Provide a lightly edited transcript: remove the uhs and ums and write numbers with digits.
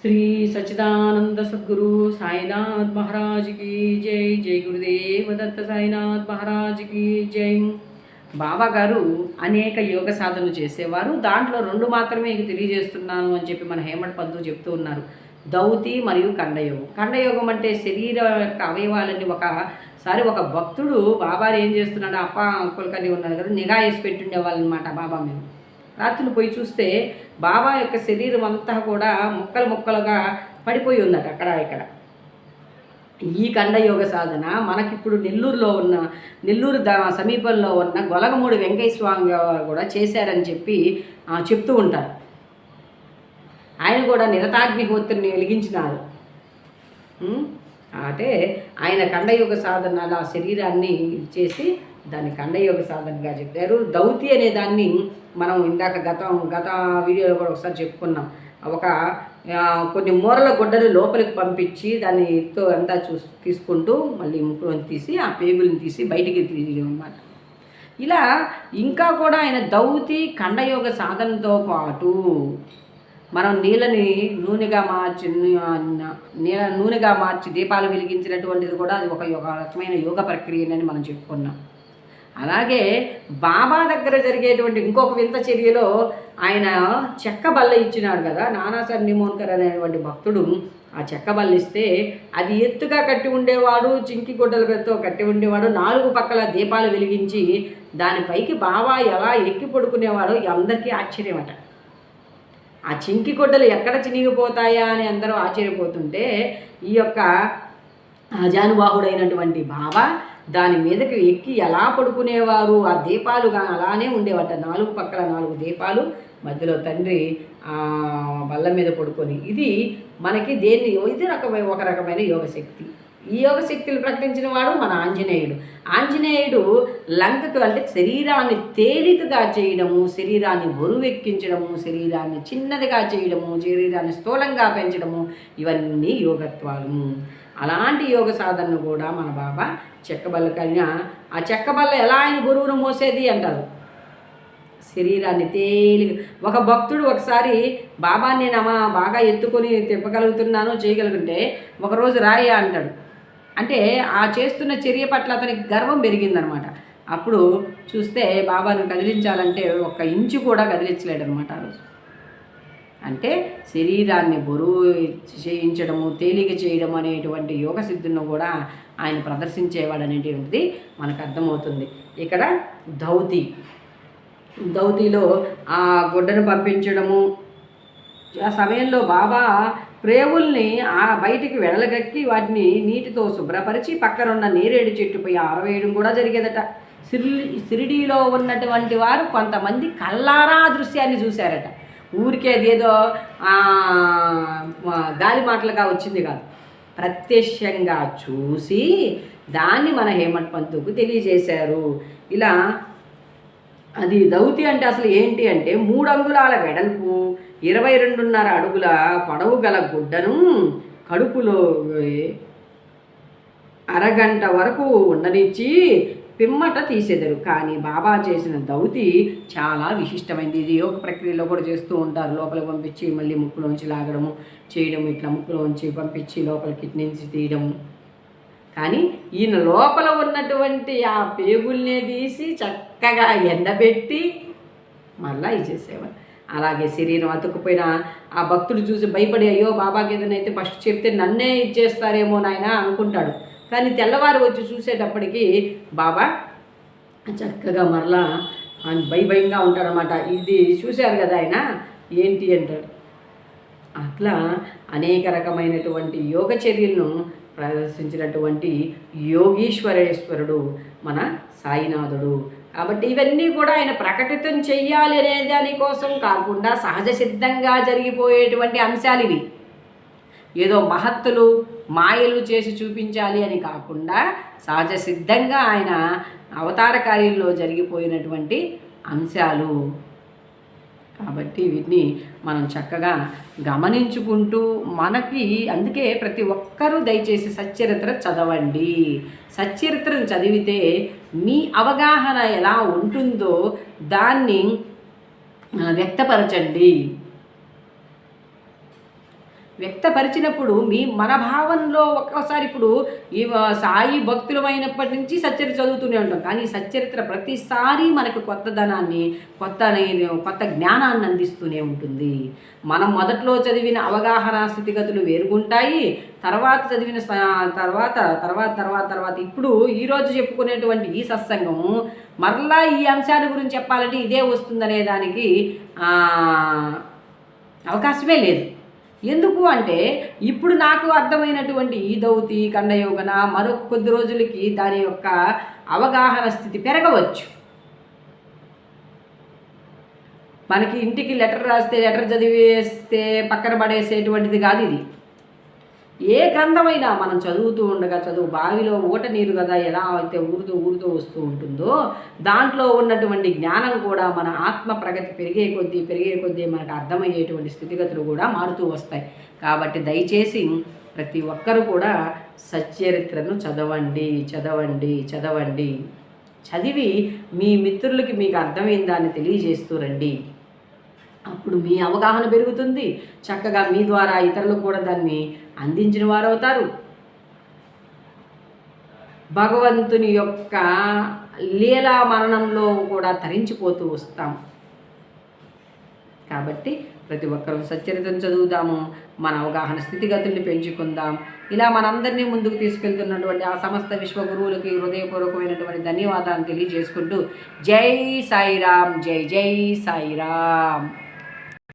శ్రీ సచ్చిదానంద సద్గురు సాయినాథ్ మహారాజ్కి జై. జై గురుదేవ దత్త సాయినాథ్ మహారాజ్కి జై. బాబా గారు అనేక యోగ సాధనలు చేసేవారు. దాంట్లో రెండు మాత్రమే మీకు తెలియజేస్తున్నాను అని చెప్పి మన హేమంత్ పంతు చెప్తూ ఉన్నారు. దౌతి మరియు ఖండయోగం. ఖండయోగం అంటే శరీరం యొక్క అవయవాలన్నీ ఒకసారి ఒక భక్తుడు బాబాని ఏం చేస్తున్నాడు, అప్ప అంకుల్కని ఉన్నాడు కదా, నిఘా వేసి పెట్టుండేవాళ్ళు అనమాట బాబా మీద. రాత్రులు పోయి చూస్తే బాబా యొక్క శరీరం అంతా కూడా ముక్కలు ముక్కలుగా పడిపోయి ఉందట అక్కడ ఇక్కడ. ఈ ఖండయోగ సాధన మనకిప్పుడు నెల్లూరు సమీపంలో ఉన్న గొలగమూడి వెంకయ్య స్వామి గారు కూడా చేశారని చెప్పి చెప్తూ ఉంటారు. ఆయన కూడా నిరతాగ్నిహోత్రిని వెలిగించినారు. అంటే ఆయన ఖండయోగ సాధన శరీరాన్ని చేసి దాన్ని ఖండయోగ సాధనగా చెప్పారు. దౌతి అనే దాన్ని మనం ఇందాక గత వీడియోలో కూడా ఒకసారి చెప్పుకున్నాం. కొన్ని మూరల గుడ్డలు లోపలికి పంపించి దాన్ని ఎత్తు అంతా తీసుకుంటూ మళ్ళీ ముక్కులను తీసి ఆ పేగులను తీసి బయటికి తీయడం అన్నమాట. ఇలా ఇంకా కూడా ఆయన దౌతి ఖండయోగ సాధనతో పాటు మనం నీళ్ళని నూనెగా మార్చి దీపాలు వెలిగించినటువంటిది కూడా అది ఒక రకమైన యోగ ప్రక్రియనని మనం చెప్పుకున్నాం. అలాగే బాబా దగ్గర జరిగేటువంటి ఇంకొక వింత చర్యలో ఆయన చెక్క బల్ల ఇచ్చినాడు కదా. నానాసార్ నిమోన్కర్ అనేటువంటి భక్తుడు ఆ చెక్క బల్ల ఇస్తే అది ఎత్తుగా కట్టి ఉండేవాడు, చింకి గుడ్డలతో కట్టి ఉండేవాడు. 4 పక్కల దీపాలు వెలిగించి దానిపైకి బాబా ఎలా ఎక్కి పడుకునేవాడో అందరికీ ఆశ్చర్యమట. ఆ చింకి గుడ్డలు ఎక్కడ చినిగిపోతాయా అని అందరూ ఆశ్చర్యపోతుంటే ఈ యొక్క అజానుబాహుడైనటువంటి బాబా దాని మీదకి ఎక్కి ఎలా పడుకునేవారు. ఆ దీపాలు అలానే ఉండేవట. 4 పక్కల 4 దీపాలు, మధ్యలో తండ్రి బల్ల మీద పడుకొని. ఇది మనకి ఇది ఒక రకమైన యోగశక్తి. ఈ యోగశక్తులు ప్రకటించిన వాడు మన ఆంజనేయుడు లంకకు అంటే శరీరాన్ని తేలికగా చేయడము, శరీరాన్ని బరువెక్కించడము, శరీరాన్ని చిన్నదిగా చేయడము, శరీరాన్ని స్థూలంగా పెంచడము, ఇవన్నీ యోగత్వాలు. అలాంటి యోగ సాధనను కూడా మన బాబా చెక్కబల్ల కలిగిన ఆ చెక్కబల్ల ఎలా ఆయన బరువును మోసేది అంటారు. శరీరాన్ని ఒక భక్తుడు ఒకసారి బాబాని నేను బాగా ఎత్తుకొని తిప్పగలుగుతున్నాను, చేయగలుగుంటే ఒకరోజు రాయ అంటాడు. అంటే ఆ చేస్తున్న చర్య పట్ల అతనికి గర్వం పెరిగిందనమాట. అప్పుడు చూస్తే బాబాను కదిలించాలంటే 1 ఇంచు కూడా కదిలించలేడనమాట ఆ రోజు. అంటే శరీరాన్ని బరువు చేయించడము, తేలిక చేయడం అనేటువంటి యోగ సిద్ధులను కూడా ఆయన ప్రదర్శించేవాడు అనేటువంటిది మనకు అర్థమవుతుంది. ఇక్కడ దౌతిలో ఆ గుడ్డను పంపించడము, ఆ సమయంలో బాబా ప్రేవుల్ని బయటికి వెడలగక్కి వాటిని నీటితో శుభ్రపరిచి పక్కనున్న నేరేడు చెట్టుపై ఆరవేయడం కూడా జరిగేదట. షిరిడీలో ఉన్నటువంటి వారు కొంతమంది కల్లారా దృశ్యాన్ని చూశారట. ఊరికే అదేదో గాలి మాటలుగా వచ్చింది కాదు, ప్రత్యక్షంగా చూసి దాన్ని మన హేమంత్ పంతుకు తెలియజేశారు. ఇలా అది దౌతి అంటే అసలు ఏంటి అంటే 3 అంగుళాల వెడల్పు, 22.5 అడుగుల పొడవు గల గుడ్డను కడుపులో అరగంట వరకు ఉండనిచ్చి పిమ్మట తీసేదరు. కానీ బాబా చేసిన దౌతి చాలా విశిష్టమైంది. ఇది యోగ ప్రక్రియలో కూడా చేస్తూ ఉంటారు. లోపలికి పంపించి మళ్ళీ ముక్కులోంచి లాగడము చేయడము, ఇట్లా ముక్కులోంచి పంపించి లోపలికి నుంచి తీయడము. కానీ ఈయన లోపల ఉన్నటువంటి ఆ పేగుల్నే తీసి చక్కగా ఎండబెట్టి మళ్ళీ ఇచ్చేసేవాడు. అలాగే శరీరం అతుక్కుపోయిన ఆ భక్తుడు చూసి భయపడి అయ్యో బాబాకి ఏదైనా ఫస్ట్ చెప్తే నన్నే ఇచ్చేస్తారేమో నాయన అనుకుంటాడు. కానీ తెల్లవారు వచ్చి చూసేటప్పటికి బాబా చక్కగా మరలా భయంగా ఉంటాడనమాట. ఇది చూశారు కదా ఆయన ఏంటి అంటాడు. అట్లా అనేక రకమైనటువంటి యోగ చర్యలను ప్రదర్శించినటువంటి యోగీశ్వరేశ్వరుడు మన సాయినాథుడు. కాబట్టి ఇవన్నీ కూడా ఆయన ప్రకటితం చెయ్యాలి అనే దానికోసం కాకుండా సహజ సిద్ధంగా జరిగిపోయేటువంటి అంశాలు ఇవి. ఏదో మహత్తులు మాయలు చేసి చూపించాలి అని కాకుండా సహజ సిద్ధంగా ఆయన అవతార కార్యంలో జరిగిపోయినటువంటి అంశాలు. కాబట్టి వీటిని మనం చక్కగా గమనించుకుంటూ అందుకే ప్రతి ఒక్కరూ దయచేసి సచ్చరిత్ర చదవండి. సచ్చరిత్రను చదివితే మీ అవగాహన ఎలా ఉంటుందో దాన్ని వ్యక్తపరచండి. వ్యక్తపరిచినప్పుడు మన భావంలో ఒక్కోసారి ఇప్పుడు ఈ సాయి భక్తులమైనప్పటి నుంచి సచ్చరిత్ర చదువుతూనే ఉంటాం. కానీ సచ్చరిత్ర ప్రతిసారి మనకు కొత్తదనాన్ని, కొత్త జ్ఞానాన్ని అందిస్తూనే ఉంటుంది. మనం మొదట్లో చదివిన అవగాహన స్థితిగతులు వేరుగుంటాయి. తర్వాత చదివిన తర్వాత ఇప్పుడు ఈరోజు చెప్పుకునేటువంటి ఈ సత్సంగము మరలా ఈ అంశాల గురించి చెప్పాలంటే ఇదే వస్తుందనే దానికి అవకాశమే లేదు. ఎందుకు అంటే ఇప్పుడు నాకు అర్థమైనటువంటి ఈ దౌతి ఖండయోగన మరొక కొద్ది రోజులకి దాని యొక్క అవగాహన స్థితి పెరగవచ్చు. మనకి ఇంటికి లెటర్ రాస్తే లెటర్ చదివేస్తే పక్కన పడేసేటువంటిది కాదు ఇది. ఏ గ్రంథమైనా మనం చదువుతూ ఉండగా బావిలో ఊట నీరు కదా ఎలా అయితే ఊరుతూ వస్తూ ఉంటుందో దాంట్లో ఉన్నటువంటి జ్ఞానం కూడా మన ఆత్మ ప్రగతి పెరిగే కొద్దీ మనకు అర్థమయ్యేటువంటి స్థితిగతులు కూడా మారుతూ వస్తాయి. కాబట్టి దయచేసి ప్రతి ఒక్కరూ కూడా సచ్చరిత్రను చదవండి. చదివి మీ మిత్రులకి మీకు అర్థమైన దాన్ని తెలియజేస్తూ రండి. అప్పుడు మీ అవగాహన పెరుగుతుంది. చక్కగా మీ ద్వారా ఇతరులకు కూడా దాన్ని అందించిన వారు అవుతారు. భగవంతుని యొక్క లీలా మరణంలో కూడా తరించిపోతూ వస్తాం. కాబట్టి ప్రతి ఒక్కరూ సచ్చరిత్రను చదువుదాము, మన అవగాహన స్థితిగతుల్ని పెంచుకుందాం. ఇలా మనందరినీ ముందుకు తీసుకెళ్తున్నటువంటి ఆ సమస్త విశ్వగురువులకి హృదయపూర్వకమైనటువంటి ధన్యవాదాలు తెలియజేసుకుంటూ జై సాయిరామ్, జై సాయిరామ్.